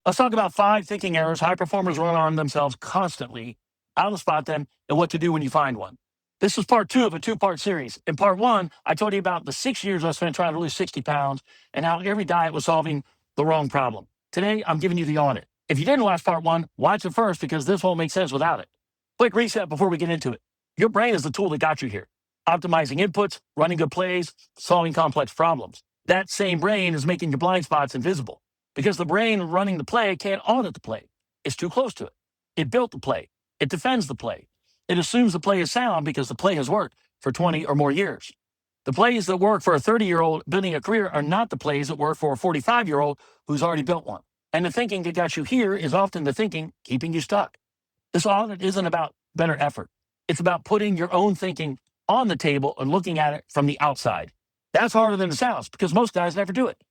Let's talk about 5 thinking errors high performers run on themselves constantly, how to spot them, and what to do when you find one. This is part 2 of a 2-part series. In part 1, I told you about the 6 years I spent trying to lose 60 pounds and how every diet was solving the wrong problem. Today, I'm giving you the audit. If you didn't watch part 1, watch it first because this won't make sense without it. Quick reset before we get into it. Your brain is the tool that got you here. Optimizing inputs, running good plays, solving complex problems. That same brain is making your blind spots invisible because the brain running the play can't audit the play. It's too close to it. It built the play. It defends the play. It assumes the play is sound because the play has worked for 20 or more years. The plays that work for a 30-year-old building a career are not the plays that work for a 45-year-old who's already built one. And the thinking that got you here is often the thinking keeping you stuck. This audit isn't about better effort. It's about putting your own thinking on the table and looking at it from the outside. That's harder than it sounds because most guys never do it.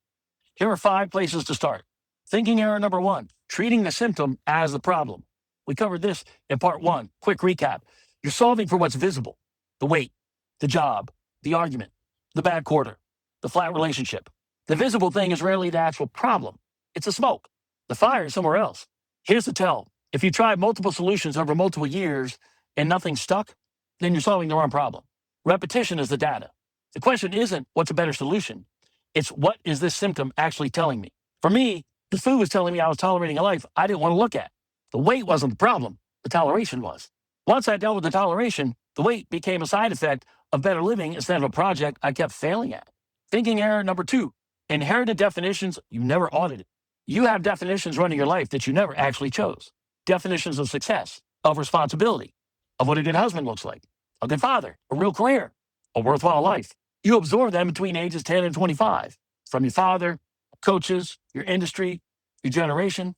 Here are 5 places to start. Thinking error number 1, treating the symptom as the problem. We covered this in part 1. Quick recap. You're solving for what's visible: the weight, the job, the argument, the bad quarter, the flat relationship. The visible thing is rarely the actual problem. It's the smoke. The fire is somewhere else. Here's the tell. If you try multiple solutions over multiple years and nothing stuck, then you're solving the wrong problem. Repetition is the data. The question isn't what's a better solution. It's what is this symptom actually telling me? For me, the food was telling me I was tolerating a life I didn't want to look at. The weight wasn't the problem. The toleration was. Once I dealt with the toleration, the weight became a side effect of better living instead of a project I kept failing at. Thinking error number 2, inherited definitions you never audited. You have definitions running your life that you never actually chose. Definitions of success, of responsibility, of what a good husband looks like, a good father, a real career, a worthwhile life. You absorb them between ages 10 and 25 from your father, coaches, your industry, your generation.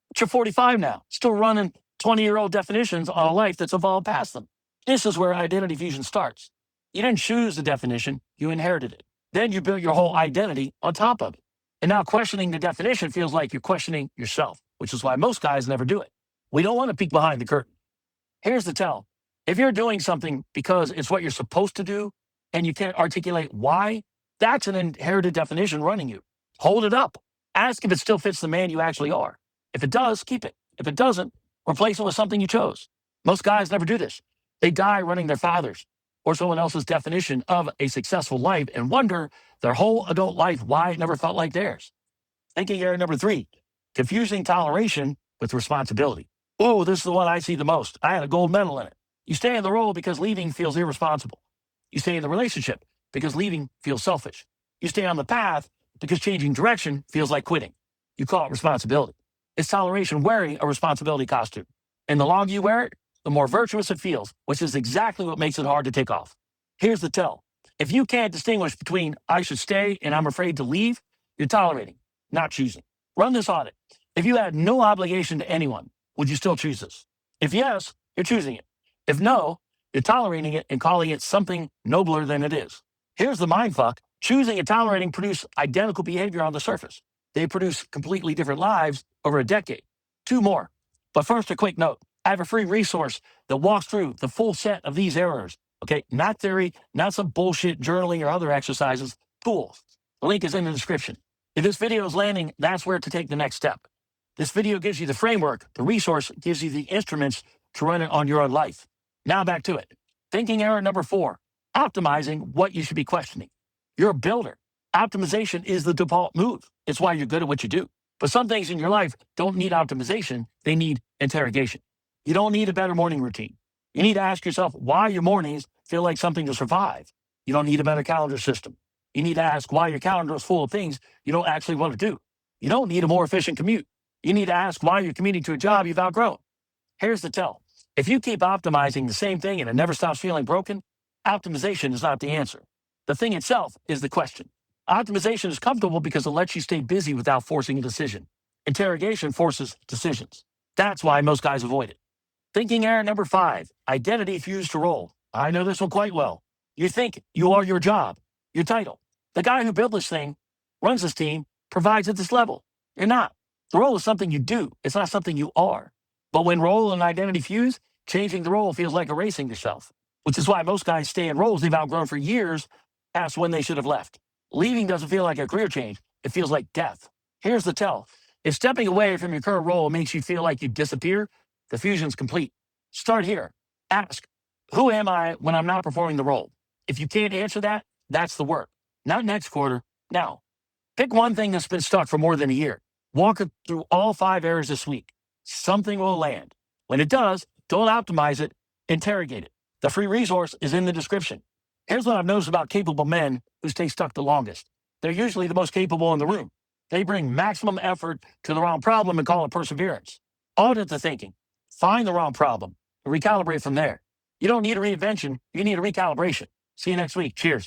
But you're 45 now, still running 20-year-old definitions on a life that's evolved past them. This is where identity fusion starts. You didn't choose the definition, you inherited it. Then you built your whole identity on top of it. And now questioning the definition feels like you're questioning yourself, which is why most guys never do it. We don't want to peek behind the curtain. Here's the tell. If you're doing something because it's what you're supposed to do and you can't articulate why, that's an inherited definition running you. Hold it up. Ask if it still fits the man you actually are. If it does, keep it. If it doesn't, replace it with something you chose. Most guys never do this. They die running their father's or someone else's definition of a successful life and wonder their whole adult life why it never felt like theirs. Thinking error number 3, confusing toleration with responsibility. Oh, this is the one I see the most. I had a gold medal in it. You stay in the role because leaving feels irresponsible. You stay in the relationship because leaving feels selfish. You stay on the path because changing direction feels like quitting. You call it responsibility. It's toleration wearing a responsibility costume. And the longer you wear it, the more virtuous it feels, which is exactly what makes it hard to take off. Here's the tell. If you can't distinguish between I should stay and I'm afraid to leave, you're tolerating, not choosing. Run this audit. If you had no obligation to anyone, would you still choose this? If yes, you're choosing it. If no, you're tolerating it and calling it something nobler than it is. Here's the mindfuck. Choosing and tolerating produce identical behavior on the surface. They produce completely different lives over a decade. 2 more. But first, a quick note. I have a free resource that walks through the full set of these errors. Okay, not theory, not some bullshit journaling or other exercises, tools. The link is in the description. If this video is landing, that's where to take the next step. This video gives you the framework. The resource gives you the instruments to run it on your own life. Now back to it. Thinking error number 4, optimizing what you should be questioning. You're a builder. Optimization is the default move. It's why you're good at what you do. But some things in your life don't need optimization. They need interrogation. You don't need a better morning routine. You need to ask yourself why your mornings feel like something to survive. You don't need a better calendar system. You need to ask why your calendar is full of things you don't actually want to do. You don't need a more efficient commute. You need to ask why you're commuting to a job you've outgrown. Here's the tell. If you keep optimizing the same thing and it never stops feeling broken, optimization is not the answer. The thing itself is the question. Optimization is comfortable because it lets you stay busy without forcing a decision. Interrogation forces decisions. That's why most guys avoid it. Thinking error number 5, identity fused to role. I know this one quite well. You think you are your job, your title. The guy who built this thing, runs this team, provides at this level. You're not. The role is something you do. It's not something you are. But when role and identity fuse, changing the role feels like erasing yourself, which is why most guys stay in roles they've outgrown for years past when they should have left. Leaving doesn't feel like a career change. It feels like death. Here's the tell. If stepping away from your current role makes you feel like you disappear, the fusion's complete. Start here. Ask, who am I when I'm not performing the role? If you can't answer that, that's the work. Not next quarter, now. Pick one thing that's been stuck for more than a year. Walk it through all 5 areas this week. Something will land. When it does, don't optimize it, interrogate it. The free resource is in the description. Here's what I've noticed about capable men who stay stuck the longest. They're usually the most capable in the room. They bring maximum effort to the wrong problem and call it perseverance. Audit the thinking. Find the wrong problem and recalibrate from there. You don't need a reinvention, you need a recalibration. See you next week. Cheers.